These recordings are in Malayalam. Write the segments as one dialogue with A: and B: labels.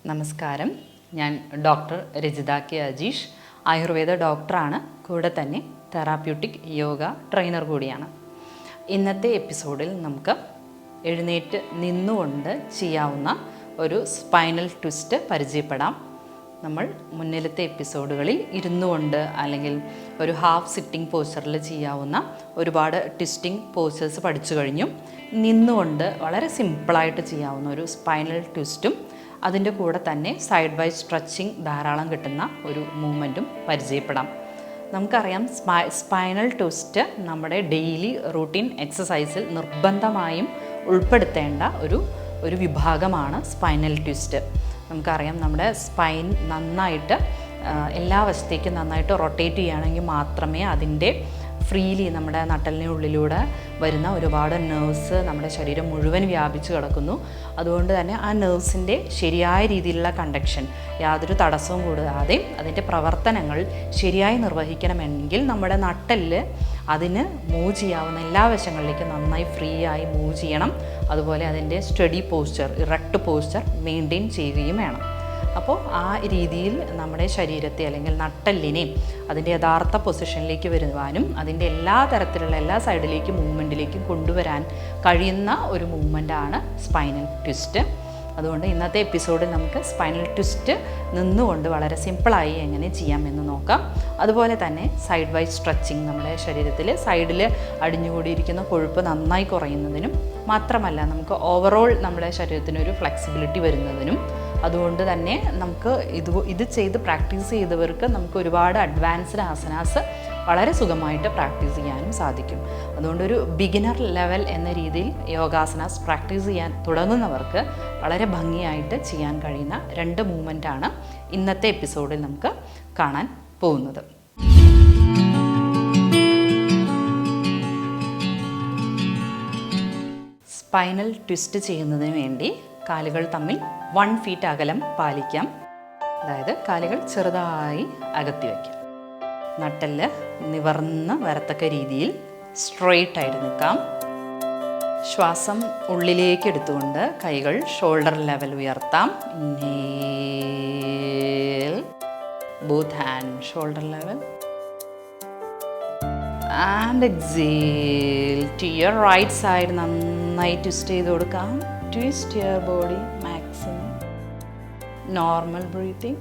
A: നമസ്കാരം. ഞാൻ ഡോക്ടർ രജിത കെ അജീഷ്, ആയുർവേദ ഡോക്ടറാണ്. കൂടെ തന്നെ തെറാപ്യൂട്ടിക് യോഗ ട്രെയിനർ കൂടിയാണ്. ഇന്നത്തെ എപ്പിസോഡിൽ നമുക്ക് എഴുന്നേറ്റ് നിന്നുകൊണ്ട് ചെയ്യാവുന്ന ഒരു സ്പൈനൽ ട്വിസ്റ്റ് പരിചയപ്പെടാം. നമ്മൾ മുന്നിലത്തെ എപ്പിസോഡുകളിൽ ഇരുന്നുകൊണ്ട് അല്ലെങ്കിൽ ഒരു ഹാഫ് സിറ്റിംഗ് പോസ്ചറിൽ ചെയ്യാവുന്ന ഒരുപാട് ട്വിസ്റ്റിംഗ് പോസ്ചേഴ്സ് പഠിച്ചു കഴിഞ്ഞു. നിന്നുകൊണ്ട് വളരെ സിമ്പിളായിട്ട് ചെയ്യാവുന്ന ഒരു സ്പൈനൽ ട്വിസ്റ്റും അതിൻ്റെ കൂടെ തന്നെ സൈഡ് ബൈ സ്ട്രെച്ചിങ് ധാരാളം കിട്ടുന്ന ഒരു മൂവ്മെൻറ്റും പരിചയപ്പെടാം. നമുക്കറിയാം, സ്പൈനൽ ട്വിസ്റ്റ് നമ്മുടെ ഡെയിലി റൂട്ടീൻ എക്സസൈസിൽ നിർബന്ധമായും ഉൾപ്പെടുത്തേണ്ട ഒരു വിഭാഗമാണ് സ്പൈനൽ ട്വിസ്റ്റ്. നമുക്കറിയാം, നമ്മുടെ സ്പൈൻ നന്നായിട്ട് എല്ലാ വശത്തേക്കും നന്നായിട്ട് റൊട്ടേറ്റ് ചെയ്യുകയാണെങ്കിൽ മാത്രമേ അതിൻ്റെ ഫ്രീലി നമ്മുടെ നട്ടലിനുള്ളിലൂടെ വരുന്ന ഒരുപാട് നെർവ്സ് നമ്മുടെ ശരീരം മുഴുവൻ വ്യാപിച്ചു കിടക്കുന്നു. അതുകൊണ്ട് തന്നെ ആ നെർവ്സിൻ്റെ ശരിയായ രീതിയിലുള്ള കണ്ടക്ഷൻ യാതൊരു തടസ്സവും കൂടാതെ അതിൻ്റെ പ്രവർത്തനങ്ങൾ ശരിയായി നിർവഹിക്കണമെങ്കിൽ നമ്മുടെ നട്ടലിൽ അതിന് മൂവ് ചെയ്യാവുന്ന എല്ലാ വശങ്ങളിലേക്കും നന്നായി ഫ്രീ ആയി മൂവ് ചെയ്യണം. അതുപോലെ അതിൻ്റെ study posture, erect posture maintain ചെയ്യുകയും വേണം. അപ്പോൾ ആ രീതിയിൽ നമ്മുടെ ശരീരത്തെ അല്ലെങ്കിൽ നട്ടെല്ലിനെ അതിൻ്റെ യഥാർത്ഥ പൊസിഷനിലേക്ക് വരുവാനും അതിൻ്റെ എല്ലാ തരത്തിലുള്ള എല്ലാ സൈഡിലേക്കും മൂവ്മെൻറ്റിലേക്കും കൊണ്ടുവരാൻ കഴിയുന്ന ഒരു മൂവ്മെൻറ്റാണ് സ്പൈനൽ ട്വിസ്റ്റ്. അതുകൊണ്ട് ഇന്നത്തെ എപ്പിസോഡിൽ നമുക്ക് സ്പൈനൽ ട്വിസ്റ്റ് നിന്നുകൊണ്ട് വളരെ സിമ്പിളായി എങ്ങനെ ചെയ്യാമെന്ന് നോക്കാം. അതുപോലെ തന്നെ സൈഡ് ബൈ സ്ട്രെച്ചിങ് നമ്മുടെ ശരീരത്തിൽ സൈഡിൽ അടിഞ്ഞുകൂടിയിരിക്കുന്ന കൊഴുപ്പ് നന്നായി കുറയുന്നതിനും മാത്രമല്ല നമുക്ക് ഓവറോൾ നമ്മുടെ ശരീരത്തിനൊരു ഫ്ലെക്സിബിലിറ്റി വരുന്നതിനും, അതുകൊണ്ട് തന്നെ നമുക്ക് ഇത് ചെയ്ത് പ്രാക്ടീസ് ചെയ്തവർക്ക് നമുക്ക് ഒരുപാട് അഡ്വാൻസ്ഡ് ആസനാസ് വളരെ സുഖമായിട്ട് പ്രാക്ടീസ് ചെയ്യാനും സാധിക്കും. അതുകൊണ്ടൊരു ബിഗിനർ ലെവൽ എന്ന രീതിയിൽ യോഗാസനാസ് പ്രാക്ടീസ് ചെയ്യാൻ തുടങ്ങുന്നവർക്ക് വളരെ ഭംഗിയായിട്ട് ചെയ്യാൻ കഴിയുന്ന രണ്ട് മൂവ്മെൻറ്റാണ് ഇന്നത്തെ എപ്പിസോഡിൽ നമുക്ക് കാണാൻ പോകുന്നത്. സ്പൈനൽ ട്വിസ്റ്റ് ചെയ്യുന്നതിന് വേണ്ടി കാലുകൾ തമ്മിൽ 1 feet അകലം പാലിക്കാം. അതായത് കാലുകൾ ചെറുതായി അകത്തി വയ്ക്കാം. നട്ടെല്ല് നിവർന്ന് വരത്തക്ക രീതിയിൽ സ്ട്രെയിറ്റ് ആയിട്ട് നിൽക്കാം. ശ്വാസം ഉള്ളിലേക്ക് എടുത്തുകൊണ്ട് കൈകൾ ഷോൾഡർ ലെവൽ ഉയർത്താം. Inhale, both hand shoulder level. And exhale to your right side. നന്നായി ട്വിസ്റ്റ് ചെയ്ത് കൊടുക്കാം. Twist your body maximum. Normal breathing.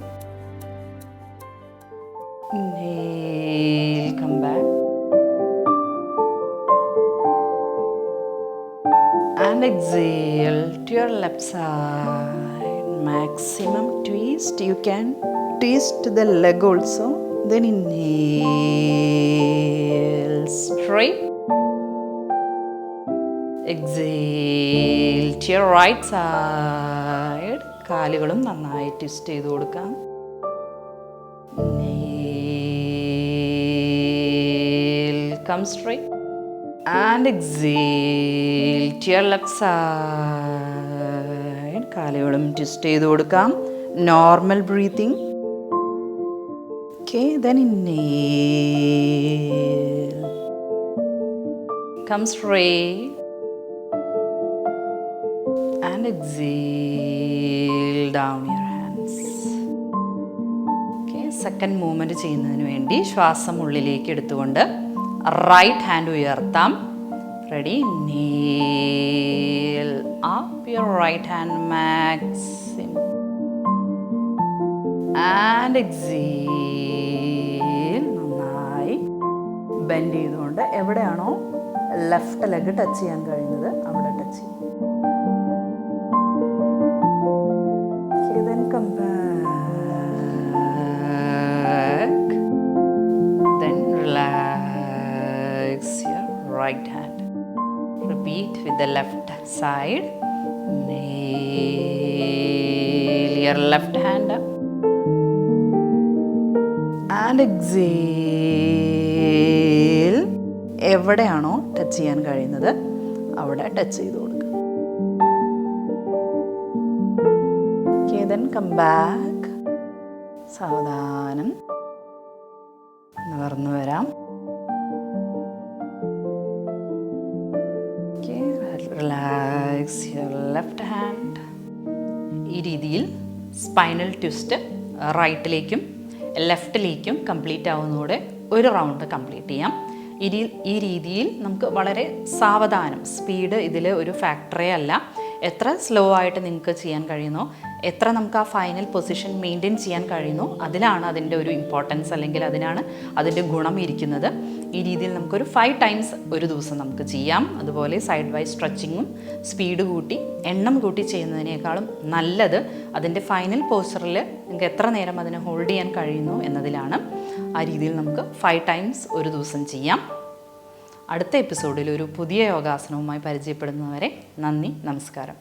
A: Inhale, come back. And exhale to your left side. Maximum twist. You can twist the leg also. Then inhale, straight. Exhale to your right side. കാലുകളും നന്നായി ട്വിസ്റ്റ് ചെയ്ത് കൊടുക്കാം. Inhale, come straight. And exhale to your left side. കാലുകളും ട്വിസ്റ്റ് ചെയ്ത് കൊടുക്കാം. Normal breathing. Okay, then inhale. Come straight. And exhale down your hands. Okay, second movement ചെയ്യുന്നതിന് വേണ്ടി ശ്വാസം ഉള്ളിലേക്ക് എടുത്തുകൊണ്ട് റൈറ്റ് ഹാൻഡ് ഉയർത്താം. Ready? Inhale up your right hand maximum. And exhale നന്നായി ബെൻഡ് ചെയ്തുകൊണ്ട് എവിടെയാണോ ലെഫ്റ്റ് ലെഗ് ടച്ച് ചെയ്യാൻ കഴിയുന്നത് അവിടെ ടച്ച് ചെയ്യും. Then come back. Then relax your right hand. Repeat with the left side. Inhale your left hand up. And exhale. എവിടെയാണോ ടച്ച് ചെയ്യാൻ കഴിയുന്നത് അവിടെ ടച്ച് ചെയ്ത് കൊടുക്കുക. Then come back. സാവധാനം നിവർന്നു വരാം. Relax your left hand. ഈ രീതിയിൽ സ്പൈനൽ ട്വിസ്റ്റ് റൈറ്റിലേക്കും ലെഫ്റ്റിലേക്കും കംപ്ലീറ്റ് ആവുന്നതോടെ ഒരു റൗണ്ട് കംപ്ലീറ്റ് ചെയ്യാം. ഈ രീതിയിൽ നമുക്ക് വളരെ സാവധാനം, സ്പീഡ് ഇതിൽ ഒരു ഫാക്ടറേ അല്ല. എത്ര സ്ലോ ആയിട്ട് നിങ്ങൾക്ക് ചെയ്യാൻ കഴിയുന്നോ, എത്ര നമുക്ക് ആ ഫൈനൽ പൊസിഷൻ മെയിൻറ്റെയിൻ ചെയ്യാൻ കഴിയുന്നോ, അതിലാണ് അതിൻ്റെ ഒരു ഇമ്പോർട്ടൻസ്, അല്ലെങ്കിൽ അതിനാണ് അതിൻ്റെ ഗുണം ഇരിക്കുന്നത്. ഈ രീതിയിൽ നമുക്കൊരു 5 ടൈംസ് ഒരു ദിവസം നമുക്ക് ചെയ്യാം. അതുപോലെ സൈഡ് വൈസ് സ്ട്രെച്ചിങ്ങും സ്പീഡ് കൂട്ടി എണ്ണം കൂട്ടി ചെയ്യുന്നതിനേക്കാളും നല്ലത് അതിൻ്റെ ഫൈനൽ പോസ്റ്ററിൽ നിങ്ങൾക്ക് എത്ര നേരം അതിനെ ഹോൾഡ് ചെയ്യാൻ കഴിയുന്നു എന്നതിലാണ്. ആ രീതിയിൽ നമുക്ക് 5 ടൈംസ് ഒരു ദിവസം ചെയ്യാം. അടുത്ത എപ്പിസോഡിൽ ഒരു പുതിയ യോഗാസനവുമായി പരിചയപ്പെടുന്നവരെ നന്ദി, നമസ്കാരം.